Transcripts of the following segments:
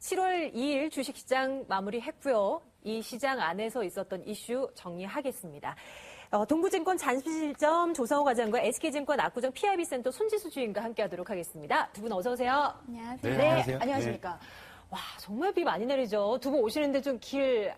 7월 2일 주식시장 마무리했고요. 이 시장 안에서 있었던 이슈 정리하겠습니다. 동부증권 잠실점 조성호 과장과 SK증권 압구정 PIB센터 손지수 주임과 함께하도록 하겠습니다. 두 분 어서 오세요. 안녕하세요. 네, 안녕하세요. 안녕하십니까. 네. 와, 정말 비 많이 내리죠. 두 분 오시는데 좀 길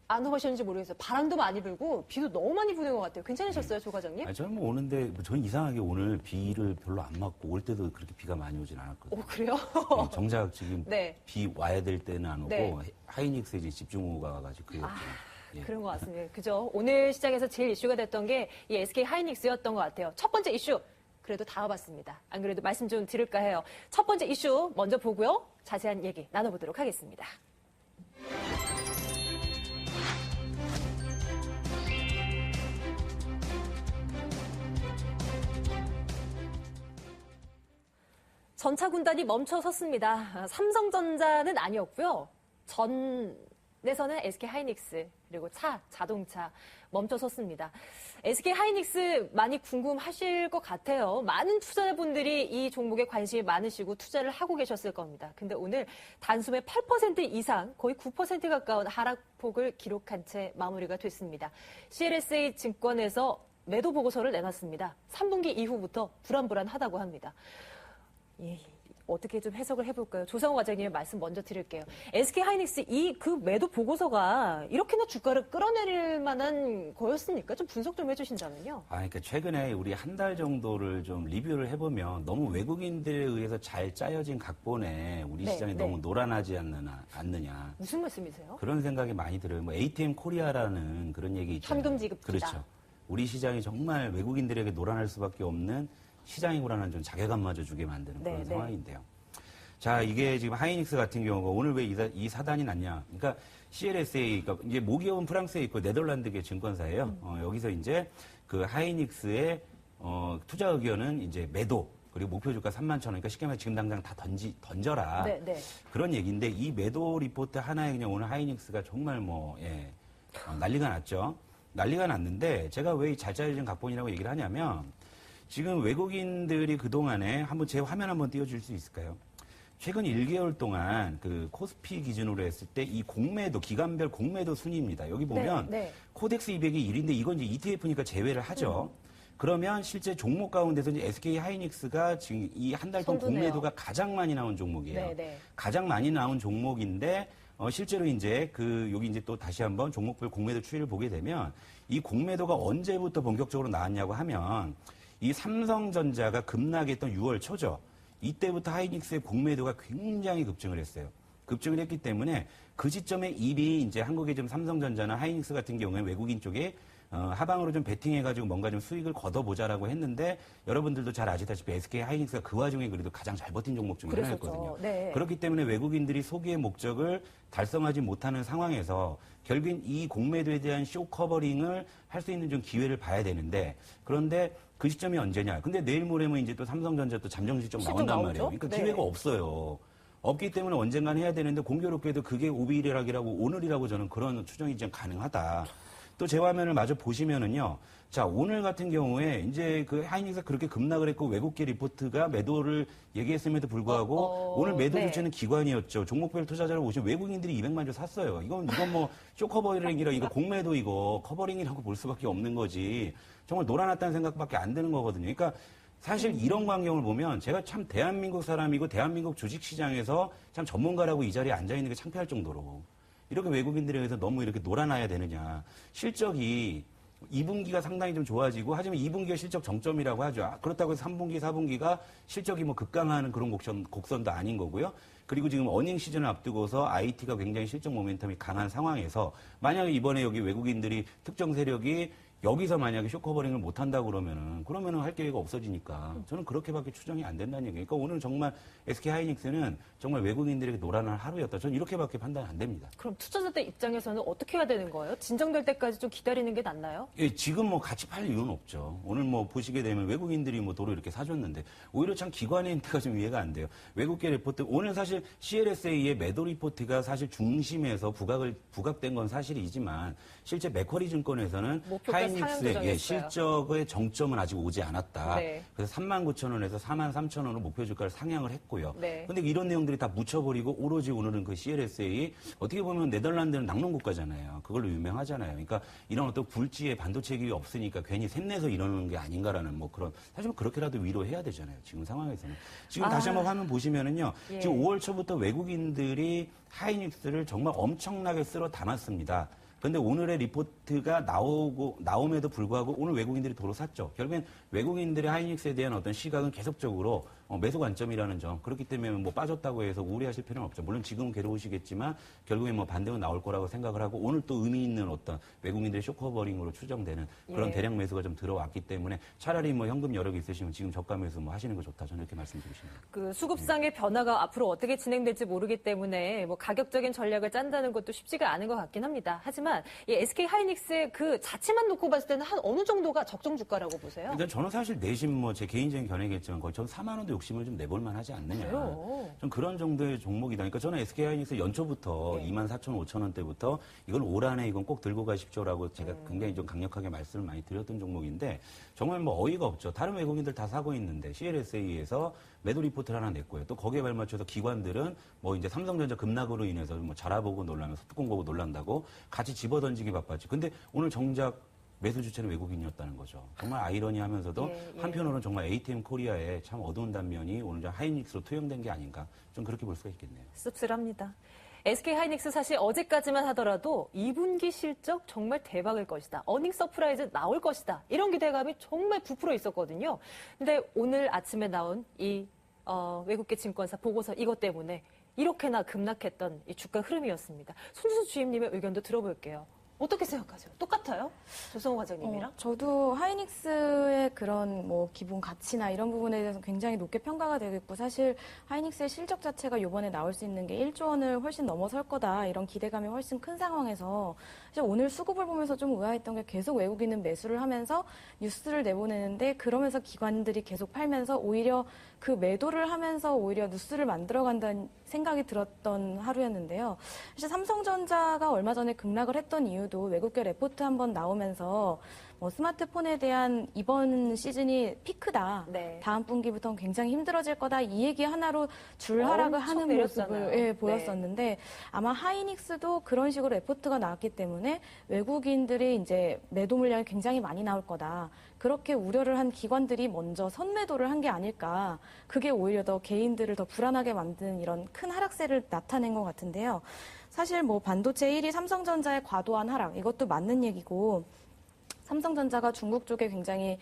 안 와보셨는지 모르겠어요. 바람도 많이 불고 비도 너무 많이 부는 것 같아요. 괜찮으셨어요, 조 과장님? 아니, 저는 뭐 오는데 저는 이상하게 오늘 비를 별로 안 맞고 올 때도 그렇게 비가 많이 오진 않았거든요. 오, 그래요? 네, 정작 지금 네. 비 와야 될 때는 안 오고 네. 하이닉스에 이제 집중호우가 와가지고 그랬죠. 예. 그런 것 같습니다. 그죠? 오늘 시장에서 제일 이슈가 됐던 게 이 SK 하이닉스였던 것 같아요. 첫 번째 이슈. 그래도 다 와봤습니다. 안 그래도 말씀 좀 드릴까 해요. 첫 번째 이슈 먼저 보고요. 자세한 얘기 나눠보도록 하겠습니다. 전차 군단이 멈춰섰습니다. 삼성전자는 아니었고요. 전에서는 SK 하이닉스 그리고 자동차 멈춰섰습니다. SK 하이닉스 많이 궁금하실 것 같아요. 많은 투자자분들이 이 종목에 관심이 많으시고 투자를 하고 계셨을 겁니다. 근데 오늘 단숨에 8% 이상 거의 9% 가까운 하락폭을 기록한 채 마무리가 됐습니다. CLSA 증권에서 매도 보고서를 내놨습니다. 3분기 이후부터 불안불안하다고 합니다. 예, 어떻게 좀 해석을 해볼까요? 조성호 과장님의 말씀 먼저 드릴게요. SK 하이닉스 그 매도 보고서가 이렇게나 주가를 끌어내릴 만한 거였습니까? 좀 분석 좀 해주신다면요. 그러니까 최근에 우리 한 달 정도를 좀 리뷰를 해보면 너무 외국인들에 의해서 잘 짜여진 각본에 우리 시장이 너무 노란하지 않느냐. 무슨 말씀이세요? 그런 생각이 많이 들어요. 뭐 ATM 코리아라는 그런 얘기 있잖아요. 현금 지급 기다. 그렇죠. 우리 시장이 정말 외국인들에게 노란할 수밖에 없는 시장이구라는 좀 자괴감마저 주게 만드는 그런 상황인데요. 자, 이게 지금 하이닉스 같은 경우가 오늘 왜 이 사단이 났냐. 그러니까 CLSA, 그러니까 이제 모기업은 프랑스에 있고 네덜란드계 증권사예요. 여기서 이제 그 하이닉스의 투자 의견은 이제 매도, 그리고 목표 주가 31,000원. 그러니까 쉽게 말해 지금 당장 다 던져라. 그런 얘기인데 이 매도 리포트 하나에 그냥 오늘 하이닉스가 정말 난리가 났죠. 난리가 났는데 제가 왜 잘 짜여진 각본이라고 얘기를 하냐면 지금 외국인들이 그동안에 제 화면 한번 띄워줄 수 있을까요? 최근 1개월 동안 그 코스피 기준으로 했을 때 이 공매도, 기간별 공매도 순위입니다. 여기 보면 코덱스 200이 1인데 이건 이제 ETF니까 제외를 하죠. 그러면 실제 종목 가운데서 이제 SK 하이닉스가 지금 이 한 달 동안 공매도가 가장 많이 나온 종목이에요. 가장 많이 나온 종목인데 실제로 이제 여기 이제 또 다시 한번 종목별 공매도 추이를 보게 되면 이 공매도가 언제부터 본격적으로 나왔냐고 하면 이 삼성전자가 급락했던 6월 초죠. 이때부터 하이닉스의 공매도가 굉장히 급증을 했어요. 급증을 했기 때문에 그 시점에 이미 이제 한국의 좀 삼성전자나 하이닉스 같은 경우에 외국인 쪽에 하방으로 좀 베팅해가지고 뭔가 좀 수익을 걷어보자라고 했는데 여러분들도 잘 아시다시피 SK 하이닉스가 그 와중에 그래도 가장 잘 버틴 종목 중에 하나였거든요. 그렇기 때문에 외국인들이 소기의 목적을 달성하지 못하는 상황에서 결국엔 이 공매도에 대한 쇼 커버링을 할 수 있는 좀 기회를 봐야 되는데 그런데 그 시점이 언제냐. 근데 내일 모레면 이제 또 삼성전자 또 잠정 실적 나온단 말이에요. 그러니까 기회가 없어요. 없기 때문에 언젠간 해야 되는데 공교롭게도 그게 오비일이라고 오늘이라고 저는 그런 추정이 좀 가능하다. 또 제 화면을 마저 보시면은요. 자, 오늘 같은 경우에 이제 그 하이닉스가 그렇게 급락을 했고 외국계 리포트가 매도를 얘기했음에도 불구하고 오늘 매도 주체는 기관이었죠. 종목별 투자자를 보시면 외국인들이 200만 주 샀어요. 이건 뭐 쇼커버링이라 이거 공매도 이거 커버링이라고 볼 수밖에 없는 거지. 정말 놀아났다는 생각밖에 안 드는 거거든요. 그러니까 사실 이런 광경을 보면 제가 참 대한민국 사람이고 대한민국 주식시장에서 참 전문가라고 이 자리에 앉아있는 게 창피할 정도로 이렇게 외국인들에 의해서 너무 이렇게 놀아나야 되느냐. 실적이 2분기가 상당히 좀 좋아지고 하지만 2분기가 실적 정점이라고 하죠. 그렇다고 해서 3분기, 4분기가 실적이 뭐 급강하는 그런 곡선도 아닌 거고요. 그리고 지금 어닝 시즌을 앞두고서 IT가 굉장히 실적 모멘텀이 강한 상황에서 만약에 이번에 여기 외국인들이 특정 세력이 여기서 만약에 쇼커버링을 못한다 그러면은 할 기회가 없어지니까 저는 그렇게밖에 추정이 안 된다는 얘기예요. 그러니까 오늘 정말 SK 하이닉스는 정말 외국인들에게 놀아날 하루였다. 저는 이렇게밖에 판단 안 됩니다. 그럼 투자자들 입장에서는 어떻게 해야 되는 거예요? 진정될 때까지 좀 기다리는 게 낫나요? 예, 지금 뭐 같이 팔 이유는 없죠. 오늘 뭐 보시게 되면 외국인들이 뭐 도로 이렇게 사줬는데 오히려 참 기관의 행태가 좀 이해가 안 돼요. 외국계 리포트 오늘 사실 CLSA의 매도 리포트가 사실 중심에서 부각된 건 사실이지만 실제 맥쿼리 증권에서는 하이닉스 하이닉스의 정했어요. 실적의 정점은 아직 오지 않았다. 네. 그래서 39,000원에서 43,000원으로 목표 주가를 상향을 했고요. 네. 근데 이런 내용들이 다 묻혀버리고 오로지 오늘은 그 CLSA 어떻게 보면 네덜란드는 낙농국가잖아요. 그걸로 유명하잖아요. 그러니까 이런 어떤 굴지의 반도체 기업이 없으니까 괜히 샘내서 이러는 게 아닌가라는 뭐 그런 사실 그렇게라도 위로해야 되잖아요. 지금 상황에서는. 지금 다시 한번 화면 보시면은요. 예. 지금 5월 초부터 외국인들이 하이닉스를 정말 엄청나게 쓸어 담았습니다. 그런데 오늘의 리포트가 나옴에도 불구하고 오늘 외국인들이 도로 샀죠. 결국엔 외국인들의 하이닉스에 대한 어떤 시각은 계속적으로 매수 관점이라는 점. 그렇기 때문에 뭐 빠졌다고 해서 우려하실 필요는 없죠. 물론 지금은 괴로우시겠지만 결국엔 뭐 반등은 나올 거라고 생각을 하고 오늘 또 의미 있는 어떤 외국인들의 쇼커버링으로 추정되는 그런 예. 대량 매수가 좀 들어왔기 때문에 차라리 뭐 현금 여력이 있으시면 지금 저가 매수 뭐 하시는 거 좋다. 저는 이렇게 말씀드리십니다. 그 수급상의 변화가 앞으로 어떻게 진행될지 모르기 때문에 뭐 가격적인 전략을 짠다는 것도 쉽지가 않은 것 같긴 합니다. 하지만 이 SK 하이닉스의 그 자체만 놓고 봤을 때는 한 어느 정도가 적정 주가라고 보세요? 일단 저는 사실 내심 뭐 제 개인적인 견해겠지만 거의 전 4만 원도 욕심을 좀 내볼 만하지 않느냐. 그래요? 좀 그런 정도의 종목이다. 그러니까 저는 SK 하이닉스 연초부터 네. 24,500원대부터 이건 올 한해 이건 꼭 들고 가십시오라고 제가 굉장히 좀 강력하게 말씀을 많이 드렸던 종목인데 정말 뭐 어이가 없죠. 다른 외국인들 다 사고 있는데 CLSA에서 매도 리포트를 하나 냈고요. 또 거기에 발맞춰서 기관들은 뭐 이제 삼성전자 급락으로 인해서 뭐 자라보고 놀라면서 특공 보고 놀란다고 같이 집어던지기 바빴지. 근데 오늘 정작 매수 주체는 외국인이었다는 거죠. 정말 아이러니하면서도 예. 한편으로는 정말 ATM 코리아의 참 어두운 단면이 오늘 좀 하이닉스로 투영된 게 아닌가. 좀 그렇게 볼 수가 있겠네요. 씁쓸합니다. SK 하이닉스 사실 어제까지만 하더라도 2분기 실적 정말 대박일 것이다. 어닝 서프라이즈 나올 것이다. 이런 기대감이 정말 부풀어 있었거든요. 근데 오늘 아침에 나온 이 외국계 증권사 보고서 이것 때문에 이렇게나 급락했던 이 주가 흐름이었습니다. 손지수 주임님의 의견도 들어볼게요. 어떻게 생각하세요? 똑같아요? 조성호 과장님이랑? 저도 하이닉스의 그런 뭐 기본 가치나 이런 부분에 대해서 굉장히 높게 평가가 되고 있고 사실 하이닉스의 실적 자체가 이번에 나올 수 있는 게 1조 원을 훨씬 넘어설 거다 이런 기대감이 훨씬 큰 상황에서 사실 오늘 수급을 보면서 좀 의아했던 게 계속 외국인은 매수를 하면서 뉴스를 내보내는데 그러면서 기관들이 계속 팔면서 오히려 그 매도를 하면서 오히려 뉴스를 만들어간다는 생각이 들었던 하루였는데요. 사실 삼성전자가 얼마 전에 급락을 했던 이유도 외국계 레포트 한번 나오면서 뭐 스마트폰에 대한 이번 시즌이 피크다. 네. 다음 분기부터는 굉장히 힘들어질 거다. 이 얘기 하나로 줄 하락을 엄청 하는 내렸잖아요. 모습을 보였었는데 아마 하이닉스도 그런 식으로 레포트가 나왔기 때문에 외국인들이 이제 매도 물량이 굉장히 많이 나올 거다. 그렇게 우려를 한 기관들이 먼저 선매도를 한 게 아닐까. 그게 오히려 더 개인들을 더 불안하게 만드는 이런 큰 하락세를 나타낸 것 같은데요. 사실 뭐 반도체 1위 삼성전자의 과도한 하락 이것도 맞는 얘기고 삼성전자가 중국 쪽에 굉장히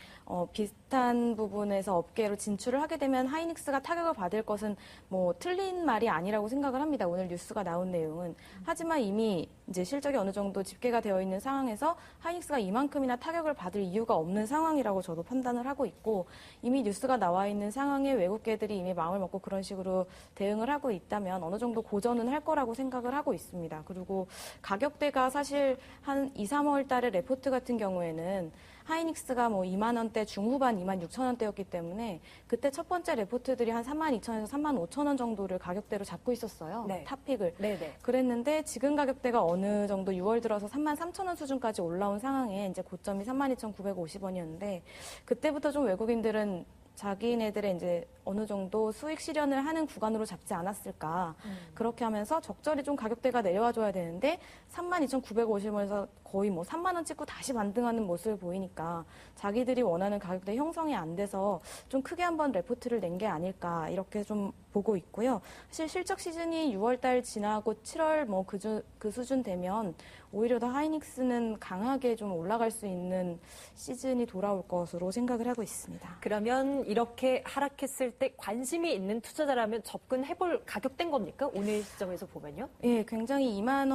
비슷한 부분에서 업계로 진출을 하게 되면 하이닉스가 타격을 받을 것은 뭐 틀린 말이 아니라고 생각을 합니다. 오늘 뉴스가 나온 내용은. 하지만 이미 이제 실적이 어느 정도 집계가 되어 있는 상황에서 하이닉스가 이만큼이나 타격을 받을 이유가 없는 상황이라고 저도 판단을 하고 있고 이미 뉴스가 나와 있는 상황에 외국계들이 이미 마음을 먹고 그런 식으로 대응을 하고 있다면 어느 정도 고전은 할 거라고 생각을 하고 있습니다. 그리고 가격대가 사실 한 2, 3월 달에 레포트 같은 경우에는 하이닉스가 뭐 2만 원대 중후반 2만 6천 원대였기 때문에 그때 첫 번째 레포트들이 한 3만 2천에서 3만 5천 원 정도를 가격대로 잡고 있었어요. 네. 탑픽을. 네네. 그랬는데 지금 가격대가 어느 정도 6월 들어서 3만 3천 원 수준까지 올라온 상황에 이제 고점이 3만 2,950원이었는데 그때부터 좀 외국인들은 자기네들의 이제 어느 정도 수익 실현을 하는 구간으로 잡지 않았을까. 그렇게 하면서 적절히 좀 가격대가 내려와줘야 되는데 32,950원에서 거의 뭐 3만 원 찍고 다시 반등하는 모습을 보이니까 자기들이 원하는 가격대 형성이 안 돼서 좀 크게 한번 레포트를 낸 게 아닐까 이렇게 좀 보고 있고요. 사실 실적 시즌이 6월 달 지나고 7월 뭐 그 수준 되면 오히려 더 하이닉스는 강하게 좀 올라갈 수 있는 시즌이 돌아올 것으로 생각을 하고 있습니다. 그러면 이렇게 하락했을 때 관심이 있는 투자자라면 접근해볼 가격대인 겁니까? 오늘 시점에서 보면요. 예, 굉장히 2만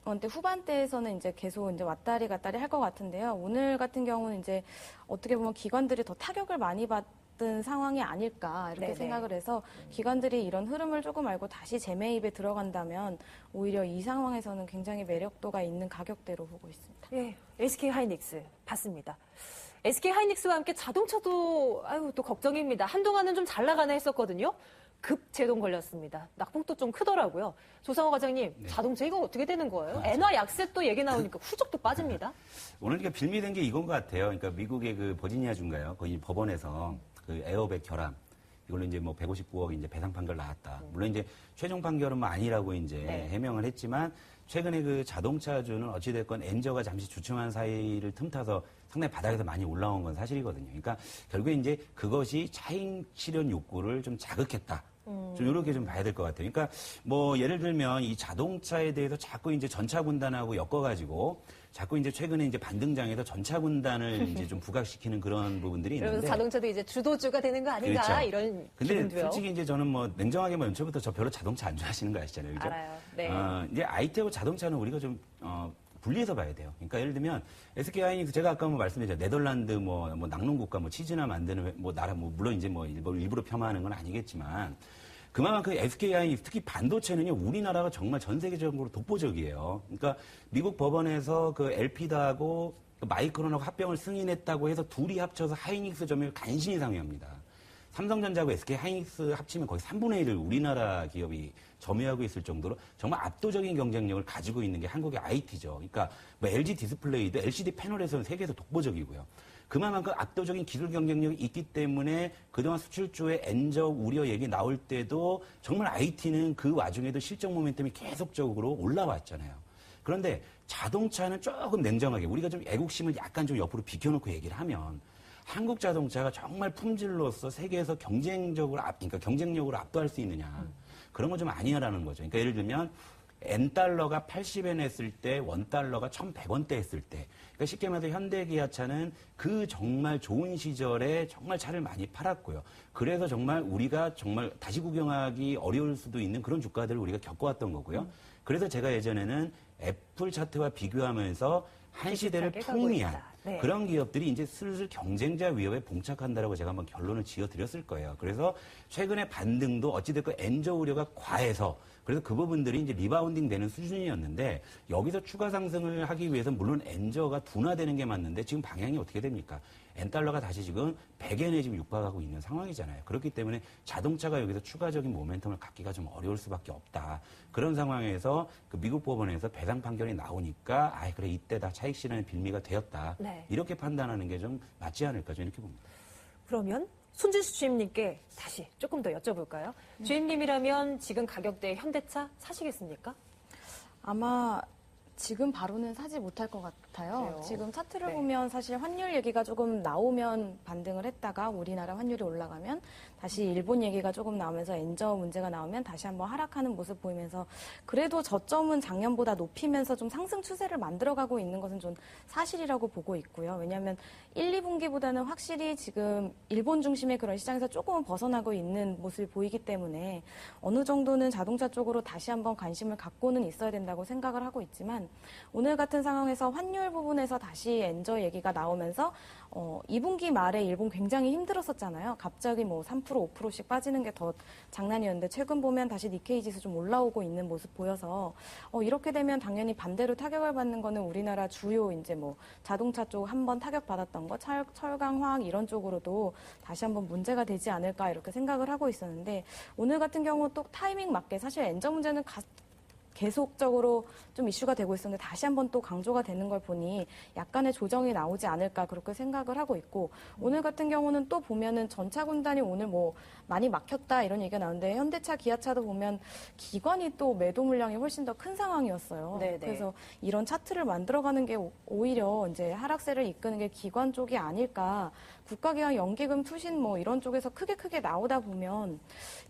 원대 후반대에서는 이제 계속 이제 왔다리 갔다리 할 것 같은데요. 오늘 같은 경우는 이제 어떻게 보면 기관들이 더 타격을 많이 받은 상황이 아닐까 이렇게 네네. 생각을 해서 기관들이 이런 흐름을 조금 알고 다시 재매입에 들어간다면 오히려 이 상황에서는 굉장히 매력도가 있는 가격대로 보고 있습니다. 예, SK 하이닉스 봤습니다. SK 하이닉스와 함께 자동차도 또 걱정입니다. 한동안은 좀 잘 나가나 했었거든요. 급 제동 걸렸습니다. 낙폭도 좀 크더라고요. 조상호 과장님, 네. 자동차 이거 어떻게 되는 거예요? 엔화 약세 또 얘기 나오니까 후적도 빠집니다. 오늘 그러니까 빌미된 게 이건 것 같아요. 그러니까 미국의 그 버지니아주인가요? 거기 법원에서 그 에어백 결함 이걸로 이제 뭐 159억 이제 배상 판결 나왔다. 물론 이제 최종 판결은 뭐 아니라고 이제 네. 해명을 했지만 최근에 그 자동차주는 어찌됐건 엔저가 잠시 주춤한 사이를 틈타서 상당히 바닥에서 많이 올라온 건 사실이거든요. 그러니까 결국에 이제 그것이 차익 실현 욕구를 좀 자극했다. 좀 이렇게 좀 봐야 될 것 같아요. 그러니까 뭐 예를 들면 이 자동차에 대해서 자꾸 이제 전차 군단하고 엮어가지고 자꾸 이제 최근에 이제 반등장에서 전차 군단을 이제 좀 부각시키는 그런 부분들이 있는데. 그러면서 자동차도 이제 주도주가 되는 거 아닌가 그렇죠. 이런 근데 기분도요. 솔직히 이제 저는 뭐 냉정하게 뭐 연초부터 저 별로 자동차 안 좋아하시는 거 아시잖아요. 그죠? 알아요. 네. 이제 IT하고 자동차는 우리가 좀 분리해서 봐야 돼요. 그러니까 예를 들면 SK 하이닉스 제가 아까 뭐 말씀드렸죠. 네덜란드 뭐 낙농국가 뭐 치즈나 만드는 뭐 나라 뭐 물론 이제 뭐 일부러 폄하하는 건 아니겠지만 그만큼 그 SK 하이닉스 특히 반도체는요 우리나라가 정말 전 세계적으로 독보적이에요. 그러니까 미국 법원에서 그 엘피다하고 마이크론하고 합병을 승인했다고 해서 둘이 합쳐서 하이닉스 점유율 간신히 상회합니다. 삼성전자하고 SK 하이닉스 합치면 거의 3분의 1을 우리나라 기업이 점유하고 있을 정도로 정말 압도적인 경쟁력을 가지고 있는 게 한국의 IT죠. 그러니까 뭐 LG 디스플레이도 LCD 패널에서는 세계에서 독보적이고요. 그만큼 압도적인 기술 경쟁력이 있기 때문에 그동안 수출주의 엔저 우려 얘기 나올 때도 정말 IT는 그 와중에도 실적 모멘텀이 계속적으로 올라왔잖아요. 그런데 자동차는 조금 냉정하게 우리가 좀 애국심을 약간 좀 옆으로 비켜놓고 얘기를 하면 한국 자동차가 정말 품질로서 세계에서 그러니까 경쟁력으로 압도할 수 있느냐. 그런 건 좀 아니야라는 거죠. 그러니까 예를 들면 N달러가 80엔 했을 때 원달러가 1,100원대 했을 때 그러니까 쉽게 말해서 현대기아차는 그 정말 좋은 시절에 정말 차를 많이 팔았고요. 그래서 정말 우리가 정말 다시 구경하기 어려울 수도 있는 그런 주가들을 우리가 겪어왔던 거고요. 그래서 제가 예전에는 애플 차트와 비교하면서 한 시대를 비슷하게 풍미한 가고 있다. 네. 그런 기업들이 이제 슬슬 경쟁자 위협에 봉착한다라고 제가 한번 결론을 지어드렸을 거예요. 그래서 최근에 반등도 어찌됐건 엔저 우려가 과해서 그래서 그 부분들이 이제 리바운딩 되는 수준이었는데 여기서 추가 상승을 하기 위해서 물론 엔저가 둔화되는 게 맞는데 지금 방향이 어떻게 됩니까? 엔달러가 다시 지금 100엔에 지금 육박하고 있는 상황이잖아요. 그렇기 때문에 자동차가 여기서 추가적인 모멘텀을 갖기가 좀 어려울 수밖에 없다. 그런 상황에서 그 미국 법원에서 배상 판결이 나오니까 그래 이때다 차익 실현의 빌미가 되었다. 네. 이렇게 판단하는 게 좀 맞지 않을까 저는 이렇게 봅니다. 그러면 손진수 주임님께 다시 조금 더 여쭤볼까요? 주임님이라면 지금 가격대의 현대차 사시겠습니까? 아마 지금 바로는 사지 못할 것 같아요. 그래요? 지금 차트를 네. 보면 사실 환율 얘기가 조금 나오면 반등을 했다가 우리나라 환율이 올라가면 다시 일본 얘기가 조금 나오면서 엔저 문제가 나오면 다시 한번 하락하는 모습 보이면서 그래도 저점은 작년보다 높이면서 좀 상승 추세를 만들어가고 있는 것은 좀 사실이라고 보고 있고요. 왜냐하면 1, 2분기보다는 확실히 지금 일본 중심의 그런 시장에서 조금은 벗어나고 있는 모습이 보이기 때문에 어느 정도는 자동차 쪽으로 다시 한번 관심을 갖고는 있어야 된다고 생각을 하고 있지만 오늘 같은 상황에서 환율 부분에서 다시 엔저 얘기가 나오면서 2분기 말에 일본 굉장히 힘들었었잖아요. 갑자기 뭐 3%, 5%씩 빠지는 게 더 장난이었는데 최근 보면 다시 니케이 지수 좀 올라오고 있는 모습 보여서 이렇게 되면 당연히 반대로 타격을 받는 거는 우리나라 주요 이제 뭐 자동차 쪽 한번 타격 받았던 거 철강, 화학 이런 쪽으로도 다시 한번 문제가 되지 않을까 이렇게 생각을 하고 있었는데 오늘 같은 경우 또 타이밍 맞게 사실 엔저 문제는 계속적으로 좀 이슈가 되고 있었는데 다시 한번 또 강조가 되는 걸 보니 약간의 조정이 나오지 않을까 그렇게 생각을 하고 있고 오늘 같은 경우는 또 보면은 전차 군단이 오늘 뭐 많이 막혔다 이런 얘기가 나오는데 현대차, 기아차도 보면 기관이 또 매도 물량이 훨씬 더 큰 상황이었어요. 네네. 그래서 이런 차트를 만들어가는 게 오히려 이제 하락세를 이끄는 게 기관 쪽이 아닐까. 국가기관 연기금 투신 뭐 이런 쪽에서 크게 나오다 보면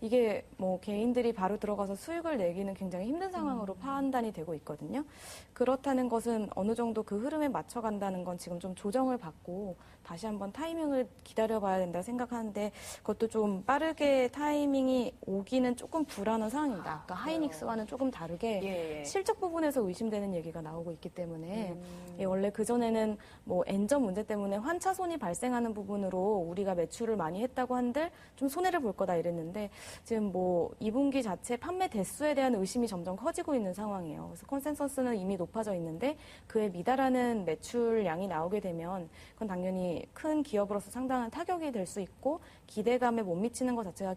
이게 뭐 개인들이 바로 들어가서 수익을 내기는 굉장히 힘든 상황으로 판단이 되고 있거든요. 그렇다는 것은 어느 정도 그 흐름에 맞춰간다는 건 지금 좀 조정을 받고 다시 한번 타이밍을 기다려봐야 된다 생각하는데 그것도 좀 빠르게 타이밍이 오기는 조금 불안한 상황입니다. 아까 하이닉스와는 조금 다르게 예. 실적 부분에서 의심되는 얘기가 나오고 있기 때문에 원래 그전에는 뭐 엔저 문제 때문에 환차손이 발생하는 부분으로 우리가 매출을 많이 했다고 한들 좀 손해를 볼 거다 이랬는데 지금 뭐 2분기 자체 판매 대수에 대한 의심이 점점 커지고 있는 상황이에요. 그래서 컨센서스는 이미 높아져 있는데 그에 미달하는 매출량이 나오게 되면 그건 당연히 큰 기업으로서 상당한 타격이 될 수 있고 기대감에 못 미치는 것 자체가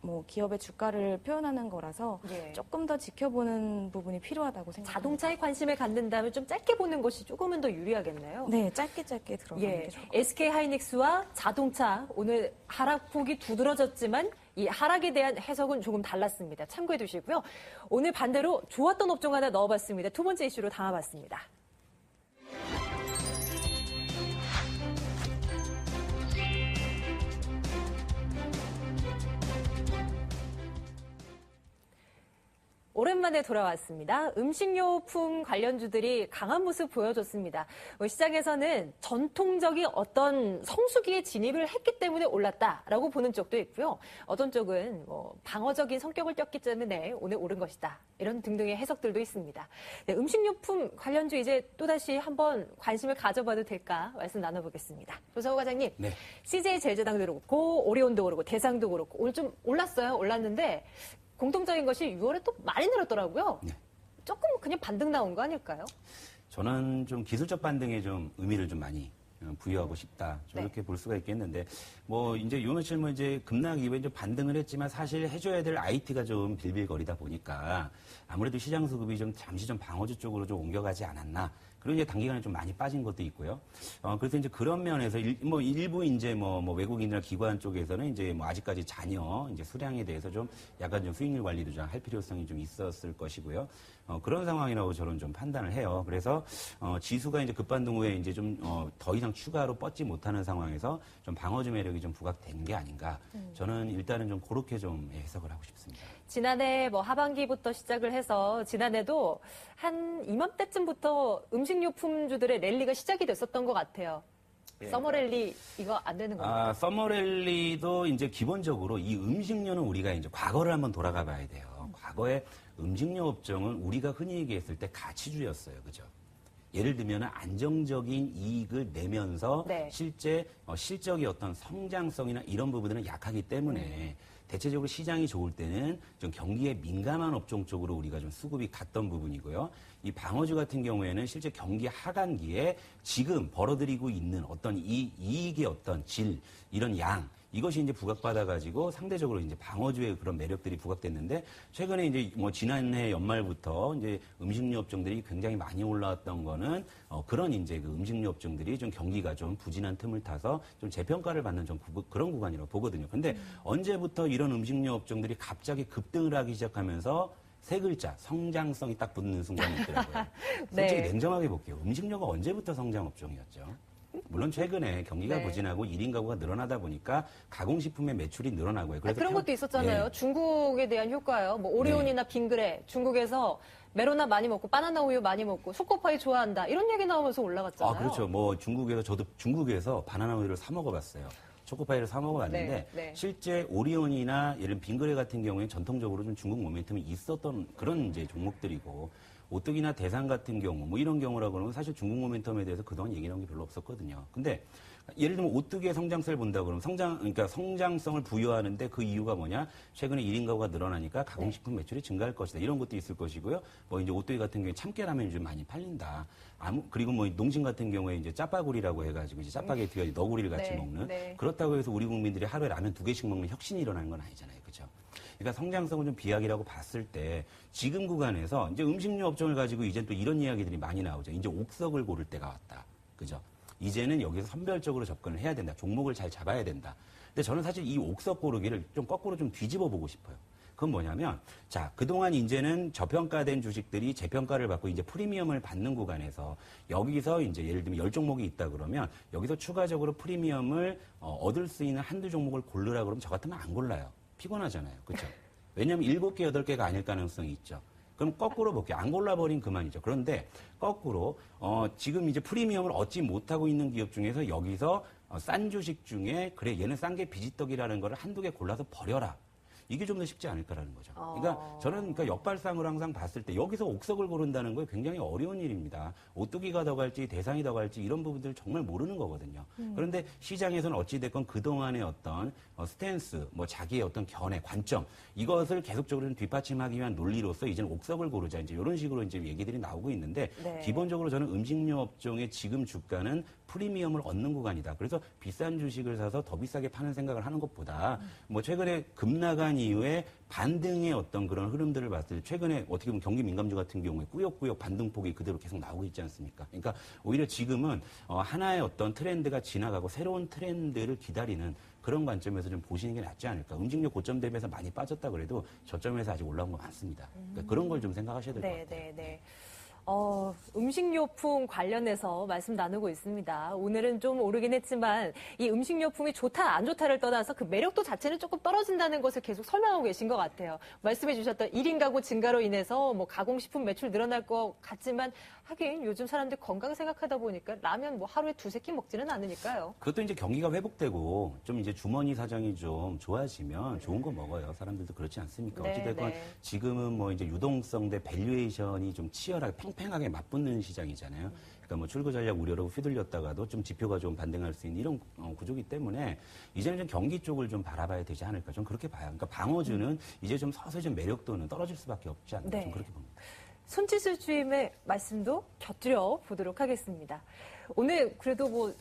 뭐 기업의 주가를 표현하는 거라서 예. 조금 더 지켜보는 부분이 필요하다고 생각합니다. 자동차에 관심을 갖는다면 좀 짧게 보는 것이 조금은 더 유리하겠네요. 네, 짧게 들어가는 예, 게 좋을 것 같아요. SK 하이닉스와 자동차 오늘 하락폭이 두드러졌지만 이 하락에 대한 해석은 조금 달랐습니다. 참고해 두시고요. 오늘 반대로 좋았던 업종 하나 넣어봤습니다. 두 번째 이슈로 담아봤습니다. 오랜만에 돌아왔습니다. 음식료품 관련주들이 강한 모습 보여줬습니다. 시장에서는 전통적인 어떤 성수기에 진입을 했기 때문에 올랐다라고 보는 쪽도 있고요. 어떤 쪽은 방어적인 성격을 띄었기 때문에 오늘 오른 것이다. 이런 등등의 해석들도 있습니다. 네, 음식료품 관련주 이제 또다시 한번 관심을 가져봐도 될까 말씀 나눠보겠습니다. 조사호 과장님, 네. CJ 제일제당도 그렇고 오리온도 그렇고 대상도 그렇고 오늘 좀 올랐어요. 올랐는데 공통적인 것이 6월에 또 많이 늘었더라고요. 네. 조금 그냥 반등 나온 거 아닐까요? 저는 좀 기술적 반등에 좀 의미를 좀 많이 부여하고 싶다. 좀 네. 이렇게 볼 수가 있겠는데, 뭐, 이제 요 며칠 뭐 이제 급락 이후에 좀 반등을 했지만 사실 해줘야 될 IT가 좀 빌빌거리다 보니까 아무래도 시장 수급이 좀 잠시 좀 방어주 쪽으로 좀 옮겨가지 않았나. 그리고 이제 단기간에 좀 많이 빠진 것도 있고요. 그래서 이제 그런 면에서 일부 이제 뭐 외국인이나 기관 쪽에서는 이제 뭐 아직까지 잔여 이제 수량에 대해서 좀 약간 좀 수익률 관리도 좀 할 필요성이 좀 있었을 것이고요. 그런 상황이라고 저는 좀 판단을 해요. 그래서 지수가 이제 급반등 후에 이제 좀 더 이상 추가로 뻗지 못하는 상황에서 좀 방어주 매력이 좀 부각된 게 아닌가. 저는 일단은 좀 그렇게 좀 해석을 하고 싶습니다. 지난해 뭐 하반기부터 시작을 해서 지난해도 한 이맘때쯤부터 음식료품주들의 랠리가 시작이 됐었던 것 같아요. 예. 서머랠리 이거 안 되는 건가요? 서머랠리도 이제 기본적으로 이 음식료는 우리가 이제 과거를 한번 돌아가 봐야 돼요. 과거에 음식료 업종은 우리가 흔히 얘기했을 때 가치주였어요. 그죠? 예를 들면 안정적인 이익을 내면서 네. 실제 실적의 어떤 성장성이나 이런 부분들은 약하기 때문에 대체적으로 시장이 좋을 때는 좀 경기에 민감한 업종 쪽으로 우리가 좀 수급이 갔던 부분이고요. 이 방어주 같은 경우에는 실제 경기 하반기에 지금 벌어들이고 있는 어떤 이 이익의 어떤 질, 이런 양, 이것이 이제 부각받아가지고 상대적으로 이제 방어주의 그런 매력들이 부각됐는데 최근에 이제 뭐 지난해 연말부터 이제 음식료 업종들이 굉장히 많이 올라왔던 거는 그런 이제 그 음식료 업종들이 좀 경기가 좀 부진한 틈을 타서 좀 재평가를 받는 좀 그런 구간이라고 보거든요. 근데 언제부터 이런 음식료 업종들이 갑자기 급등을 하기 시작하면서 세 글자, 성장성이 딱 붙는 순간이 있더라고요. 솔직히 네. 냉정하게 볼게요. 음식료가 언제부터 성장 업종이었죠? 물론 최근에 경기가 네. 부진하고 1인 가구가 늘어나다 보니까 가공식품의 매출이 늘어나고요. 그래서 그런 것도 있었잖아요. 네. 중국에 대한 효과요. 뭐 오리온이나 빙그레, 중국에서 메로나 많이 먹고 바나나 우유 많이 먹고 초코파이 좋아한다. 이런 얘기 나오면서 올라갔잖아요. 그렇죠. 뭐 저도 중국에서 바나나 우유를 사 먹어봤어요. 초코파이를 사 먹어봤는데 네, 네. 실제 오리온이나 예를 들면 빙그레 같은 경우에는 전통적으로 좀 중국 모멘텀이 있었던 그런 이제 종목들이고 오뚜기나 대상 같은 경우 뭐 이런 경우라고 그러면 사실 중국 모멘텀에 대해서 그동안 얘기 나온 게 별로 없었거든요. 근데 예를 들면 오뚜기의 성장세를 본다 그러면 그러니까 성장성을 부여하는데 그 이유가 뭐냐? 최근에 1인 가구가 늘어나니까 가공식품 매출이 증가할 것이다. 이런 것도 있을 것이고요. 뭐 이제 오뚜기 같은 경우에 참깨라면이 좀 많이 팔린다. 그리고 뭐 농심 같은 경우에 이제 짜파구리라고 해가지고 이제 짜파게티가 너구리를 같이 네, 먹는 네. 그렇다고 해서 우리 국민들이 하루에 라면 2개씩 먹는 혁신이 일어나는 건 아니잖아요. 그렇죠? 그러니까 성장성을 좀 비약이라고 봤을 때 지금 구간에서 이제 음식료 업종을 가지고 이제 또 이런 이야기들이 많이 나오죠. 이제 옥석을 고를 때가 왔다. 그죠? 이제는 여기서 선별적으로 접근을 해야 된다. 종목을 잘 잡아야 된다. 근데 저는 사실 이 옥석 고르기를 좀 거꾸로 좀 뒤집어 보고 싶어요. 그건 뭐냐면, 자, 그동안 이제는 저평가된 주식들이 재평가를 받고 이제 프리미엄을 받는 구간에서 여기서 이제 예를 들면 10종목이 있다 그러면 여기서 추가적으로 프리미엄을 얻을 수 있는 한두 종목을 고르라 그러면 저 같으면 안 골라요. 피곤하잖아요. 그렇죠? 왜냐하면 7개, 8개가 아닐 가능성이 있죠. 그럼 거꾸로 볼게요. 안 골라버린 그만이죠. 그런데 거꾸로 지금 이제 프리미엄을 얻지 못하고 있는 기업 중에서 여기서 싼 주식 중에 그래 얘는 싼 게 비지떡이라는 거를 한두 개 골라서 버려라. 이게 좀 더 쉽지 않을까라는 거죠. 그러니까 저는 그러니까 역발상으로 항상 봤을 때 여기서 옥석을 고른다는 거 굉장히 어려운 일입니다. 오뚜기가 더 갈지 대상이 더 갈지 이런 부분들 정말 모르는 거거든요. 그런데 시장에서는 어찌됐건 그동안의 어떤 스탠스, 뭐 자기의 어떤 견해, 관점 이것을 계속적으로 좀 뒷받침하기 위한 논리로서 이제는 옥석을 고르자 이제 이런 식으로 이제 얘기들이 나오고 있는데 네. 기본적으로 저는 음식료 업종의 지금 주가는 프리미엄을 얻는 구간이다. 그래서 비싼 주식을 사서 더 비싸게 파는 생각을 하는 것보다 뭐 최근에 급 나간 이후에 반등의 어떤 그런 흐름들을 봤을 때 최근에 어떻게 보면 경기 민감주 같은 경우에 꾸역꾸역 반등폭이 그대로 계속 나오고 있지 않습니까? 그러니까 오히려 지금은 하나의 어떤 트렌드가 지나가고 새로운 트렌드를 기다리는 그런 관점에서 좀 보시는 게 낫지 않을까. 음식료 고점 대비해서 많이 빠졌다 그래도 저점에서 아직 올라온 거 많습니다. 그러니까 그런 걸 좀 생각하셔야 될 것 같아요. 네. 음식료품 관련해서 말씀 나누고 있습니다. 오늘은 좀 오르긴 했지만 이 음식료품이 좋다 안 좋다를 떠나서 그 매력도 자체는 조금 떨어진다는 것을 계속 설명하고 계신 것 같아요. 말씀해 주셨던 1인 가구 증가로 인해서 뭐 가공식품 매출 늘어날 것 같지만 하긴 요즘 사람들 건강 생각하다 보니까 라면 뭐 하루에 2-3끼 먹지는 않으니까요. 그것도 이제 경기가 회복되고 좀 이제 주머니 사정이 좀 좋아지면 좋은 거 먹어요. 사람들도 그렇지 않습니까? 네, 어찌됐건 네. 지금은 뭐 이제 유동성 대 밸류에이션이 좀 치열하게 팽팽하게 맞붙는 시장이잖아요. 그러니까 뭐 출구 전략 우려로 휘둘렸다가도 좀 지표가 좀 반등할 수 있는 이런 구조기 때문에 이제는 좀 경기 쪽을 좀 바라봐야 되지 않을까. 좀 그렇게 봐요. 그러니까 방어주는 이제 좀 서서히 좀 매력도는 떨어질 수밖에 없지 않나. 네. 좀 그렇게 봅니다. 손치수 주임의 말씀도 곁들여 보도록 하겠습니다. 오늘 그래도 뭐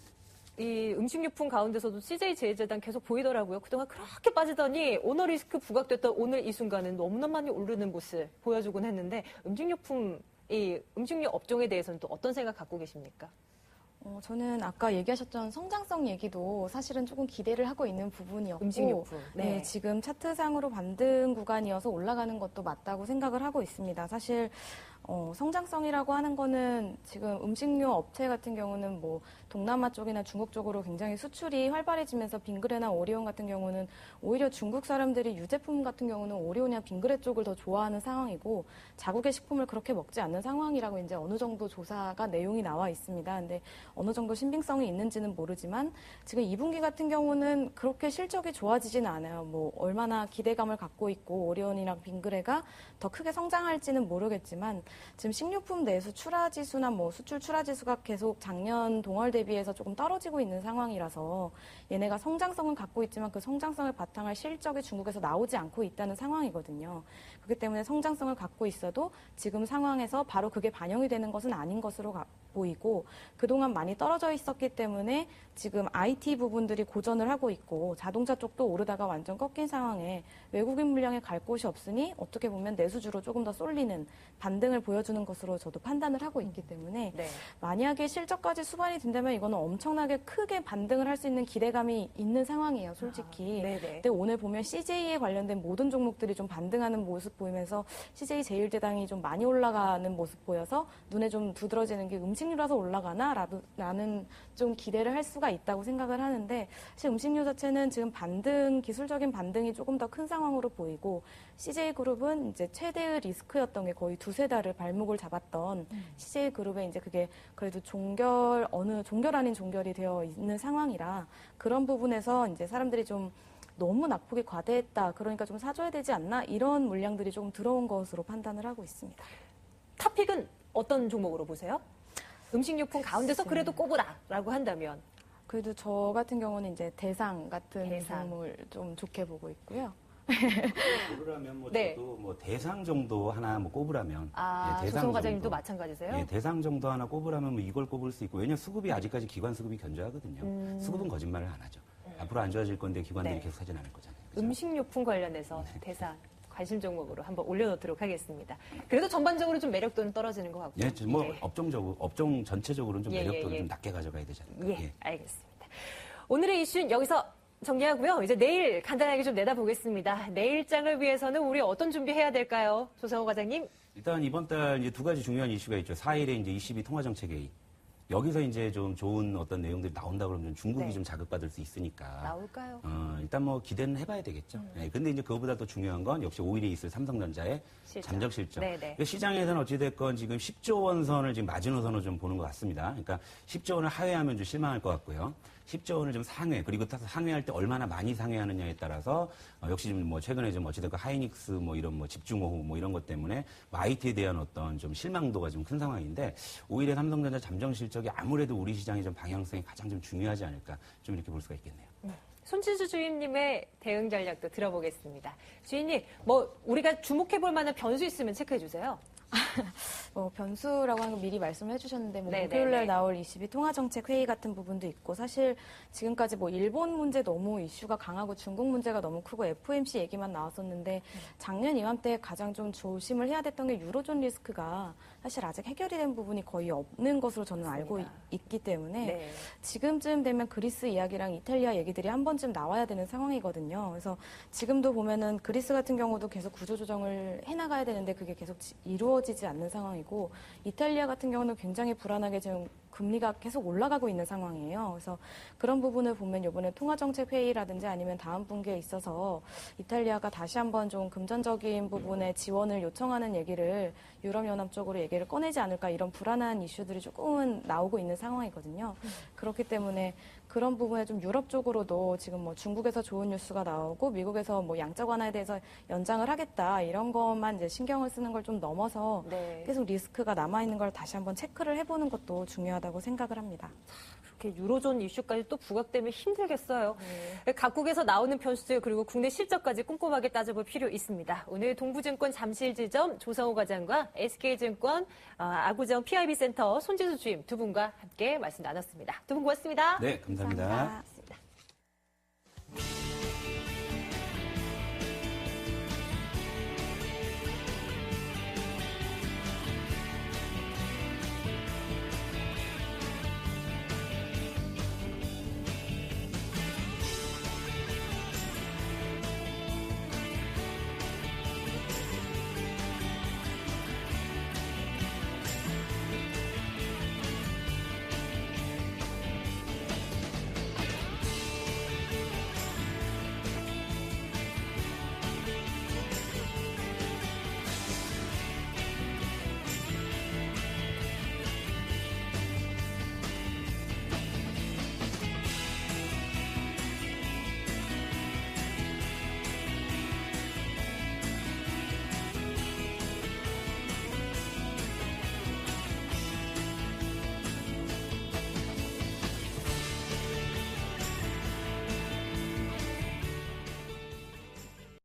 이 음식료품 가운데서도 CJ제일제당 계속 보이더라고요. 그동안 그렇게 빠지더니 오너 리스크 부각됐던 오늘 이 순간은 너무나 많이 오르는 모습 보여주곤 했는데 음식료 업종에 대해서는 또 어떤 생각 갖고 계십니까? 저는 아까 얘기하셨던 성장성 얘기도 사실은 조금 기대를 하고 있는 부분이었고 음식료품. 네. 지금 차트상으로 반등 구간이어서 올라가는 것도 맞다고 생각을 하고 있습니다. 사실 성장성이라고 하는 거는 지금 음식료 업체 같은 경우는 뭐 동남아 쪽이나 중국 쪽으로 굉장히 수출이 활발해지면서 빙그레나 오리온 같은 경우는 오히려 중국 사람들이 유제품 같은 경우는 오리온이나 빙그레 쪽을 더 좋아하는 상황이고 자국의 식품을 그렇게 먹지 않는 상황이라고 이제 어느 정도 조사가 내용이 나와 있습니다. 근데 어느 정도 신빙성이 있는지는 모르지만 지금 2분기 같은 경우는 그렇게 실적이 좋아지지는 않아요. 뭐 얼마나 기대감을 갖고 있고 오리온이랑 빙그레가 더 크게 성장할지는 모르겠지만 지금 식료품 내수 출하지수나 뭐 수출 출하지수가 계속 작년 동월 대비해서 조금 떨어지고 있는 상황이라서 얘네가 성장성은 갖고 있지만 그 성장성을 바탕할 실적이 중국에서 나오지 않고 있다는 상황이거든요. 그렇기 때문에 성장성을 갖고 있어도 지금 상황에서 바로 그게 반영이 되는 것은 아닌 것으로 보이고 그동안 많이 떨어져 있었기 때문에 지금 IT 부분들이 고전을 하고 있고 자동차 쪽도 오르다가 완전 꺾인 상황에 외국인 물량에 갈 곳이 없으니 어떻게 보면 내수주로 조금 더 쏠리는 반등을 보여주는 것으로 저도 판단을 하고 있기 때문에 네. 만약에 실적까지 수반이 된다면 이거는 엄청나게 크게 반등을 할 수 있는 기대감이 있는 상황이에요, 솔직히. 네네. 근데 오늘 보면 CJ에 관련된 모든 종목들이 좀 반등하는 모습 보이면서 CJ 제일제당이 좀 많이 올라가는 모습 보여서 눈에 좀 두드러지는 게 음식료라서 올라가나? 라는 좀 기대를 할 수가 있다고 생각을 하는데 사실 음식료 자체는 지금 기술적인 반등이 조금 더 큰 상황으로 보이고 CJ그룹은 이제 최대의 리스크였던 게 거의 2-3달을 발목을 잡았던 CJ그룹에 이제 그게 그래도 종결 아닌 종결이 되어 있는 상황이라 그런 부분에서 이제 사람들이 좀 너무 낙폭이 과대했다. 그러니까 좀 사줘야 되지 않나? 이런 물량들이 조금 들어온 것으로 판단을 하고 있습니다. 탑픽은 어떤 종목으로 보세요? 음식료품 가운데서 그래도 꼽으라라고 한다면 그래도 저 같은 경우는 이제 대상 같은 대상. 종목을 좀 좋게 보고 있고요. 고르라면 뭐 네. 저도 뭐 대상 정도 하나 뭐 꼽으라면 대상 조성호 과장님도 정도. 마찬가지세요? 예, 대상 정도 하나 꼽으라면 뭐 이걸 꼽을 수 있고 왜냐면 수급이 아직까지 기관 수급이 견조하거든요. 수급은 거짓말을 안 하죠. 앞으로 안 좋아질 건데 기관들이 네. 계속 하진 않을 거잖아요. 그죠? 음식료품 관련해서 대상 관심 종목으로 한번 올려놓도록 하겠습니다. 그래도 전반적으로 좀 매력도는 떨어지는 것 같고요. 예, 뭐 예. 업종 전체적으로는 좀 예, 매력도를 예. 좀 낮게 가져가야 되지 않을까. 예, 알겠습니다. 오늘의 이슈는 여기서 정리하고요. 이제 내일 간단하게 좀 내다보겠습니다. 내일장을 위해서는 우리 어떤 준비해야 될까요? 조성호 과장님. 일단 이번 달 이제 2가지 중요한 이슈가 있죠. 4일에 이제 22 통화정책회의. 여기서 이제 좀 좋은 어떤 내용들이 나온다 그러면 중국이 네. 좀 자극받을 수 있으니까. 나올까요? 일단 뭐 기대는 해봐야 되겠죠. 네, 근데 이제 그거보다 더 중요한 건 역시 5일에 있을 삼성전자의 실적. 잠적 실적. 네네. 그러니까 시장에서는 어찌됐건 지금 10조 원 선을 지금 마지노선으로 좀 보는 것 같습니다. 그러니까 10조 원을 하회하면 좀 실망할 것 같고요. 10조 원을 좀 상회, 그리고 상회할 때 얼마나 많이 상회하느냐에 따라서 역시 좀 뭐 최근에 좀 어찌됐건 하이닉스 뭐 이런 뭐 집중호우 뭐 이런 것 때문에 IT에 대한 어떤 좀 실망도가 좀 큰 상황인데 오히려 삼성전자 잠정 실적이 아무래도 우리 시장의 좀 방향성이 가장 좀 중요하지 않을까 좀 이렇게 볼 수가 있겠네요. 손치수 주임님의 대응 전략도 들어보겠습니다. 주임님, 뭐 우리가 주목해볼 만한 변수 있으면 체크해 주세요. 변수라고 하는 거 미리 말씀을 해주셨는데, 네네네. 목요일 날 나올 22 통화정책 회의 같은 부분도 있고, 사실 지금까지 일본 문제 너무 이슈가 강하고 중국 문제가 너무 크고 FOMC 얘기만 나왔었는데, 작년 이맘때 가장 좀 조심을 해야 됐던 게 유로존 리스크가 사실 아직 해결이 된 부분이 거의 없는 것으로 저는 알고 있기 때문에, 네. 지금쯤 되면 그리스 이야기랑 이탈리아 얘기들이 한 번쯤 나와야 되는 상황이거든요. 그래서 지금도 보면은 그리스 같은 경우도 계속 구조조정을 해나가야 되는데 그게 계속 이루어지지 않는 상황이고, 이탈리아 같은 경우는 굉장히 불안하게 지금 금리가 계속 올라가고 있는 상황이에요. 그래서 그런 부분을 보면 이번에 통화정책 회의라든지 아니면 다음 분기에 있어서 이탈리아가 다시 한번 좀 금전적인 부분에 지원을 요청하는 얘기를 유럽연합 쪽으로 얘기를 꺼내지 않을까, 이런 불안한 이슈들이 조금은 나오고 있는 상황이거든요. 그렇기 때문에 그런 부분에 좀 유럽 쪽으로도 지금 중국에서 좋은 뉴스가 나오고 미국에서 양적 완화에 대해서 연장을 하겠다, 이런 것만 이제 신경을 쓰는 걸 좀 넘어서 네. 계속 리스크가 남아있는 걸 다시 한번 체크를 해보는 것도 중요하다고 생각을 합니다. 이렇게 유로존 이슈까지 또 부각되면 힘들겠어요. 각국에서 나오는 변수들 그리고 국내 실적까지 꼼꼼하게 따져볼 필요 있습니다. 오늘 동부증권 잠실지점 조성호 과장과 SK증권 아구정 PIB센터 손지수 주임 두 분과 함께 말씀 나눴습니다. 두 분 고맙습니다. 네, 감사합니다. 감사합니다.